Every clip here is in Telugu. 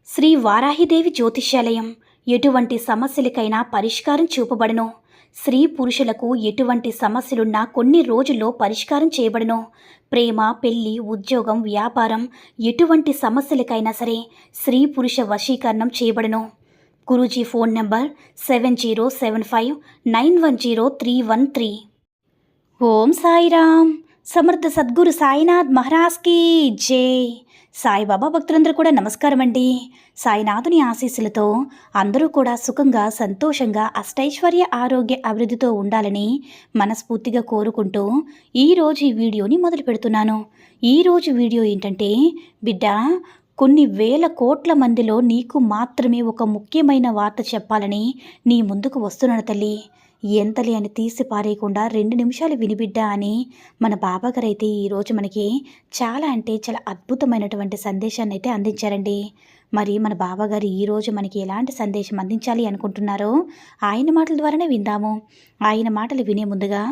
శ్రీ వారాహిదేవి జ్యోతిష్యాలయం ఎటువంటి సమస్యలకైనా పరిష్కారం చూపబడును. స్త్రీ పురుషులకు ఎటువంటి సమస్యలున్నా కొన్ని రోజుల్లో పరిష్కారం చేయబడును. ప్రేమ, పెళ్లి, ఉద్యోగం, వ్యాపారం ఎటువంటి సమస్యలకైనా సరే స్త్రీ పురుష వశీకరణం చేయబడును. Guruji phone number 7075910313. ఓం సాయిరామ్. సమర్థ సద్గురు సాయినాథ్ మహారాజ్కి జై. సాయిబాబా భక్తులందరూ కూడా నమస్కారం అండి. సాయినాథుని ఆశీస్సులతో అందరూ కూడా సుఖంగా, సంతోషంగా, అష్టైశ్వర్య, ఆరోగ్య అభివృద్ధితో ఉండాలని మనస్ఫూర్తిగా కోరుకుంటూ ఈరోజు ఈ వీడియోని మొదలు పెడుతున్నాను. ఈరోజు వీడియో ఏంటంటే, బిడ్డ, కొన్ని వేల కోట్ల మందిలో నీకు మాత్రమే ఒక ముఖ్యమైన వార్త చెప్పాలని నీ ముందుకు వస్తున్నాను తల్లి. ఎంతలే అని తీసి పారేయకుండా 2 నిమిషాలు వినిబిడ్డా అని మన బాబాగారు అయితే ఈరోజు మనకి చాలా అద్భుతమైనటువంటి సందేశాన్ని అయితే అందించారండి. మరి మన బాబాగారు ఈరోజు మనకి ఎలాంటి సందేశం అందించాలి అనుకుంటున్నారో ఆయన మాటల ద్వారానే విందాము. ఆయన మాటలు వినే ముందుగా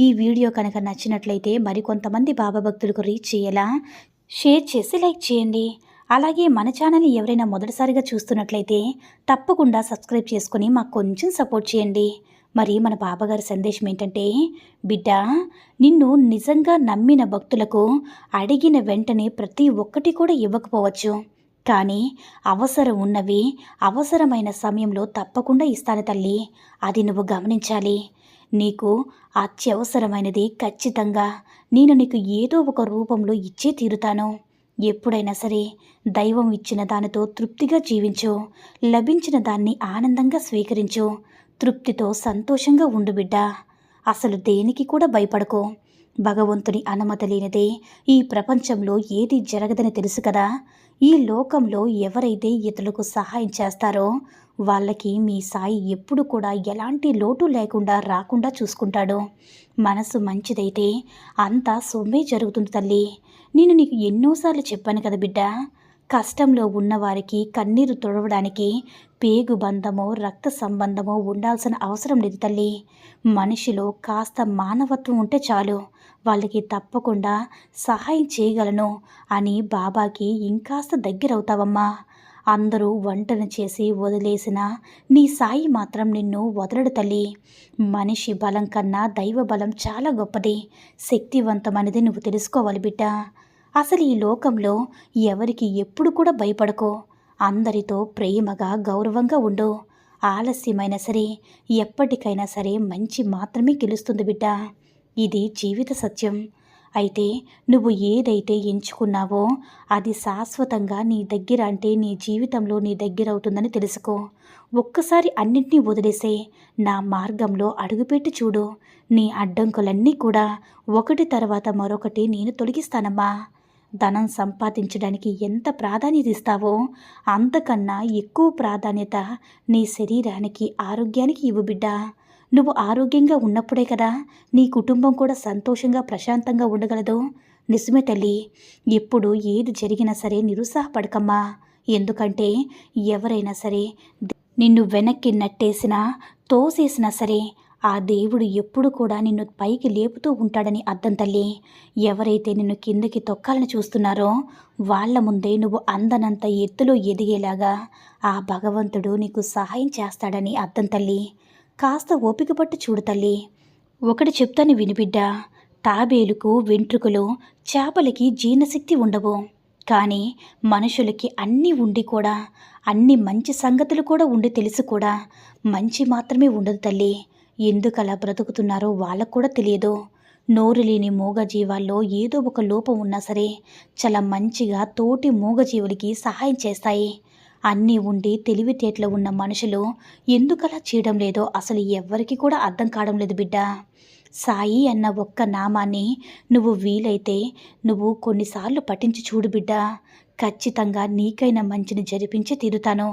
ఈ వీడియో కనుక నచ్చినట్లయితే మరికొంతమంది బాబా భక్తులకు రీచ్ చేయేలా షేర్ చేసి లైక్ చేయండి. అలాగే మన ఛానల్ని ఎవరైనా మొదటిసారిగా చూస్తున్నట్లయితే తప్పకుండా సబ్స్క్రైబ్ చేసుకొని మాకు కొంచెం సపోర్ట్ చేయండి. మరి మన బాబాగారి సందేశం ఏంటంటే, బిడ్డ, నిన్ను నిజంగా నమ్మిన భక్తులకు అడిగిన వెంటనే ప్రతి ఒక్కటి కూడా ఇవ్వకపోవచ్చు, కానీ అవసరం ఉన్నవి అవసరమైన సమయంలో తప్పకుండా ఇస్తాను తల్లి. అది నువ్వు గమనించాలి. నీకు అత్యవసరమైనది ఖచ్చితంగా నేను నీకు ఏదో ఒక రూపంలో ఇచ్చే తీరుతాను. ఎప్పుడైనా సరే దైవం ఇచ్చిన దానితో తృప్తిగా జీవించు. లభించిన దాన్ని ఆనందంగా స్వీకరించు. తృప్తితో సంతోషంగా ఉండు బిడ్డ. అసలు దేనికి కూడా భయపడకు. భగవంతుని అనుమతి లేనిదే ఈ ప్రపంచంలో ఏది జరగదని తెలుసు కదా. ఈ లోకంలో ఎవరైతే ఇతరులకు సహాయం చేస్తారో వాళ్ళకి మీ సాయి ఎప్పుడు కూడా ఎలాంటి లోటు లేకుండా రాకుండా చూసుకుంటాడు. మనసు మంచిదైతే అంతా సొమ్మే జరుగుతుంది తల్లి. నేను నీకు ఎన్నోసార్లు చెప్పాను కదా బిడ్డ, కష్టంలో ఉన్నవారికి కన్నీరు తుడవడానికి పేగు బంధమో రక్త సంబంధమో ఉండాల్సిన అవసరం లేదు తల్లి. మనిషిలో కాస్త మానవత్వం ఉంటే చాలు, వాళ్ళకి తప్పకుండా సహాయం చేయగలను అని బాబాకి ఇంకాస్త దగ్గరవుతావమ్మా. అందరూ వంటను చేసి వదిలేసిన నీ సాయి మాత్రం నిన్ను వదలడు తల్లి. మనిషి బలం కన్నా దైవ బలం చాలా గొప్పది, శక్తివంతమనేది నువ్వు తెలుసుకోవాలి బిడ్డ. అసలు ఈ లోకంలో ఎవరికి ఎప్పుడు కూడా భయపడకో. అందరితో ప్రేమగా, గౌరవంగా ఉండు. ఆలస్యమైనా సరే ఎప్పటికైనా సరే మంచి మాత్రమే గెలుస్తుంది బిడ్డ. ఇది జీవిత సత్యం. అయితే నువ్వు ఏదైతే ఎంచుకున్నావో అది శాశ్వతంగా నీ దగ్గర, అంటే నీ జీవితంలో నీ దగ్గర అవుతుందని తెలుసుకో. ఒక్కసారి అన్నింటినీ వదిలేసే నా మార్గంలో అడుగుపెట్టి చూడు. నీ అడ్డంకులన్నీ కూడా ఒకటి తర్వాత మరొకటి నేను తొలగిస్తానమ్మా. ధనం సంపాదించడానికి ఎంత ప్రాధాన్యత ఇస్తావో అంతకన్నా ఎక్కువ ప్రాధాన్యత నీ శరీరానికి, ఆరోగ్యానికి ఇవ్వు బిడ్డ. నువ్వు ఆరోగ్యంగా ఉన్నప్పుడే కదా నీ కుటుంబం కూడా సంతోషంగా, ప్రశాంతంగా ఉండగలదు. నిజమే తల్లి. ఎప్పుడు ఏది జరిగినా సరే నిరుత్సాహపడకమ్మా. ఎందుకంటే ఎవరైనా సరే నిన్ను వెనక్కి నెట్టేసినా, తోసేసినా సరే ఆ దేవుడు ఎప్పుడు కూడా నిన్ను పైకి లేపుతూ ఉంటాడని అర్థం తల్లి. ఎవరైతే నిన్ను కిందకి తొక్కాలని చూస్తున్నారో వాళ్ళ ముందే నువ్వు అందనంత ఎత్తులో ఎదిగేలాగా ఆ భగవంతుడు నీకు సహాయం చేస్తాడని అర్థం తల్లి. కాస్త ఓపిక పట్టు చూడు తల్లి. ఒకటి చెప్తాను వినిబిడ్డ, తాబేలుకు వెంట్రుకలు, చేపలకి జీర్ణశక్తి ఉండవు, కానీ మనుషులకి అన్నీ ఉండి కూడా, అన్ని మంచి సంగతులు కూడా ఉండి తెలిసి కూడా మంచి మాత్రమే ఉండదు తల్లి. ఎందుకలా బ్రతుకుతున్నారో వాళ్ళకు కూడా తెలియదు. నోరు లేని మూగజీవాల్లో ఏదో ఒక లోపం ఉన్నా సరే చాలా మంచిగా తోటి మూగజీవులకి సహాయం చేస్తాయి. అన్నీ ఉండి తెలివితేటలు ఉన్న మనుషులు ఎందుకలా చేయడం లేదో అసలు ఎవ్వరికి కూడా అర్థం కావడం లేదు బిడ్డ. సాయి అన్న ఒక్క నామాన్ని నువ్వు వీలైతే నువ్వు కొన్నిసార్లు పఠించి చూడు బిడ్డ. ఖచ్చితంగా నీకైనా మంచిని జరిపించి తీరుతాను.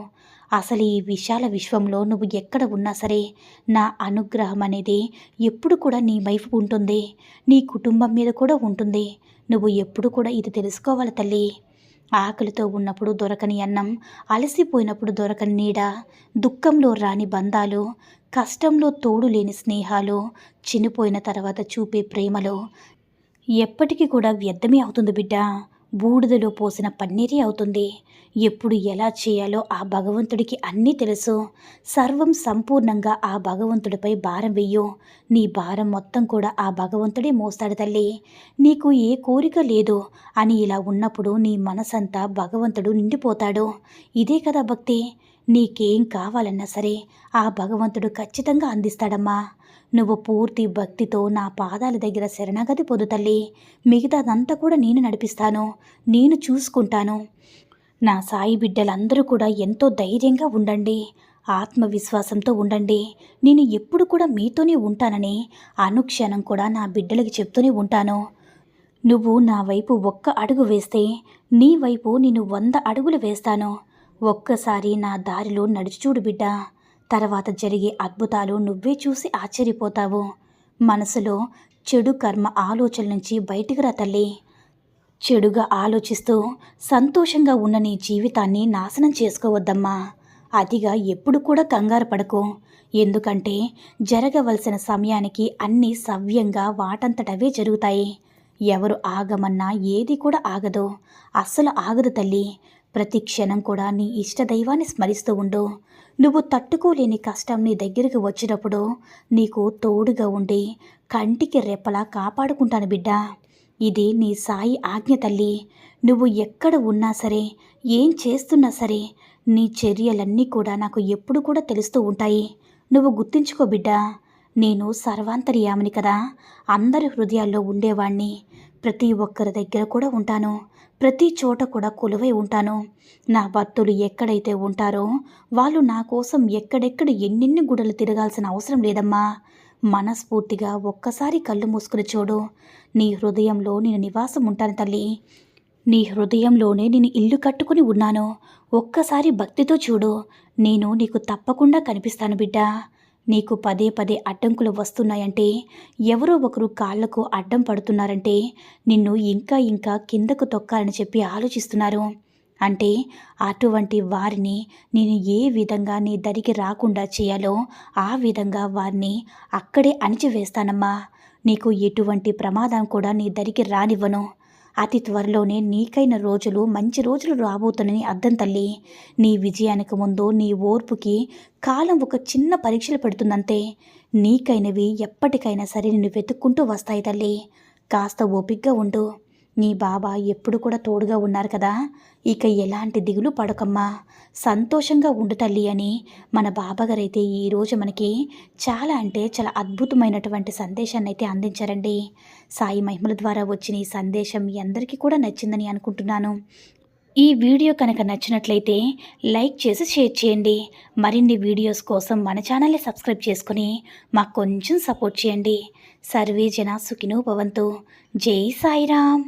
అసలు ఈ విశాల విశ్వంలో నువ్వు ఎక్కడ ఉన్నా సరే నా అనుగ్రహం అనేది ఎప్పుడు కూడా నీ వైపు ఉంటుంది, నీ కుటుంబం మీద కూడా ఉంటుంది. నువ్వు ఎప్పుడు కూడా ఇది తెలుసుకోవాలి తల్లి. ఆకలితో ఉన్నప్పుడు దొరకని అన్నం, అలసిపోయినప్పుడు దొరకని నీడ, దుఃఖంలో రాని బంధాలు, కష్టంలో తోడు లేని స్నేహాలు, చనిపోయిన తర్వాత చూపే ప్రేమలో ఎప్పటికీ కూడా వ్యర్థమే అవుతుంది బిడ్డ. బూడిదలో పోసిన పన్నీరే అవుతుంది. ఎప్పుడు ఎలా చేయాలో ఆ భగవంతుడికి అన్నీ తెలుసు. సర్వం సంపూర్ణంగా ఆ భగవంతుడిపై భారం వెయ్యు. నీ భారం మొత్తం కూడా ఆ భగవంతుడే మోస్తాడు తల్లి. నీకు ఏ కోరిక లేదు అని ఇలా ఉన్నప్పుడు నీ మనసంతా భగవంతుడు నిండిపోతాడు. ఇదే కదా భక్తి. నీకేం కావాలన్నా సరే ఆ భగవంతుడు ఖచ్చితంగా అందిస్తాడమ్మా. నువ్వు పూర్తి భక్తితో నా పాదాల దగ్గర శరణాగతి పొందు తల్లి. మిగతాదంతా కూడా నేను నడిపిస్తాను, నేను చూసుకుంటాను. నా సాయి బిడ్డలందరూ కూడా ఎంతో ధైర్యంగా ఉండండి, ఆత్మవిశ్వాసంతో ఉండండి. నేను ఎప్పుడు కూడా మీతోనే ఉంటానని అనుక్షణం కూడా నా బిడ్డలకి చెప్తూనే ఉంటాను. నువ్వు నా వైపు ఒక్క అడుగు వేస్తే నీ వైపు నేను 100 అడుగులు వేస్తాను. ఒక్కసారి నా దారిలో నడిచి చూడు బిడ్డ. తర్వాత జరిగే అద్భుతాలు నువ్వే చూసి ఆశ్చర్యపోతావు. మనసులో చెడు కర్మ ఆలోచనల నుంచి బయటికి రా తల్లి. చెడుగా ఆలోచిస్తూ సంతోషంగా ఉన్న నీ జీవితాన్ని నాశనం చేసుకోవద్దమ్మా. అతిగా ఎప్పుడు కూడా కంగారు పడకు. ఎందుకంటే జరగవలసిన సమయానికి అన్నీ సవ్యంగా వాటంతటవే జరుగుతాయి. ఎవరు ఆగమన్నా ఏది కూడా ఆగదు. అస్సలు ఆగదు తల్లి. ప్రతి క్షణం కూడా నీ ఇష్టదైవాన్ని స్మరిస్తూ ఉండు. నువ్వు తట్టుకోలేని కష్టం నీ దగ్గరికి వచ్చినప్పుడు నీకు తోడుగా ఉండి కంటికి రెప్పలా కాపాడుకుంటాను బిడ్డ. ఇది నీ సాయి ఆజ్ఞ తల్లి. నువ్వు ఎక్కడ ఉన్నా సరే, ఏం చేస్తున్నా సరే, నీ చర్యలన్నీ కూడా నాకు ఎప్పుడు కూడా తెలుస్తూ ఉంటాయి. నువ్వు గుర్తుంచుకో బిడ్డ. నేను సర్వాంతర్యామిని కదా. అందరి హృదయాల్లో ఉండేవాణ్ణి. ప్రతి ఒక్కరి దగ్గర కూడా ఉంటాను. ప్రతి చోట కూడా కొలువై ఉంటాను. నా భక్తులు ఎక్కడైతే ఉంటారో వాళ్ళు నా కోసం ఎక్కడెక్కడ ఎన్నెన్ని గుడులు తిరగాల్సిన అవసరం లేదమ్మా. మనస్ఫూర్తిగా ఒక్కసారి కళ్ళు మూసుకుని చూడు. నీ హృదయంలో నేను నివాసం ఉంటాను తల్లి. నీ హృదయంలోనే నేను ఇల్లు కట్టుకుని ఉన్నాను. ఒక్కసారి భక్తితో చూడు. నేను నీకు తప్పకుండా కనిపిస్తాను బిడ్డ. నీకు పదే పదే అడ్డంకులు వస్తున్నాయంటే, ఎవరో ఒకరు కాళ్లకు అడ్డం పడుతున్నారంటే నిన్ను ఇంకా ఇంకా కిందకు తొక్కాలని చెప్పి ఆలోచిస్తున్నారు. అంటే అటువంటి వారిని నేను ఏ విధంగా నీ దరికి రాకుండా చేయాలో ఆ విధంగా వారిని అక్కడే అణిచివేస్తానమ్మా. నీకు ఎటువంటి ప్రమాదం కూడా నీ దరికి రానివ్వను. అతి త్వరలోనే నీకైన రోజులు మంచి రోజులు రాబోతున్నని అర్థం తల్లి. నీ విజయానికి ముందు నీ ఓర్పుకి కాలం ఒక చిన్న పరీక్షలు పెడుతుందంతే. నీకైనవి ఎప్పటికైనా సరే నిన్ను వెతుక్కుంటూ వస్తాయి తల్లి. కాస్త ఓపిగ్గా ఉండు. నీ బాబా ఎప్పుడు కూడా తోడుగా ఉన్నారు కదా. ఇక ఎలాంటి దిగులు పడకమ్మా. సంతోషంగా ఉండు తల్లి అని మన బాబాగారైతే ఈరోజు మనకి చాలా అంటే చాలా అద్భుతమైనటువంటి సందేశాన్ని అయితే అందించారండి. సాయి మహిమల ద్వారా వచ్చిన ఈ సందేశం మీ అందరికీ కూడా నచ్చిందని అనుకుంటున్నాను. ఈ వీడియో కనుక నచ్చినట్లయితే లైక్ చేసి షేర్ చేయండి. మరిన్ని వీడియోస్ కోసం మన ఛానల్ని సబ్స్క్రైబ్ చేసుకుని మాకు కొంచెం సపోర్ట్ చేయండి. సర్వే జన సుఖినో భవంతు. జై సాయిరామ్.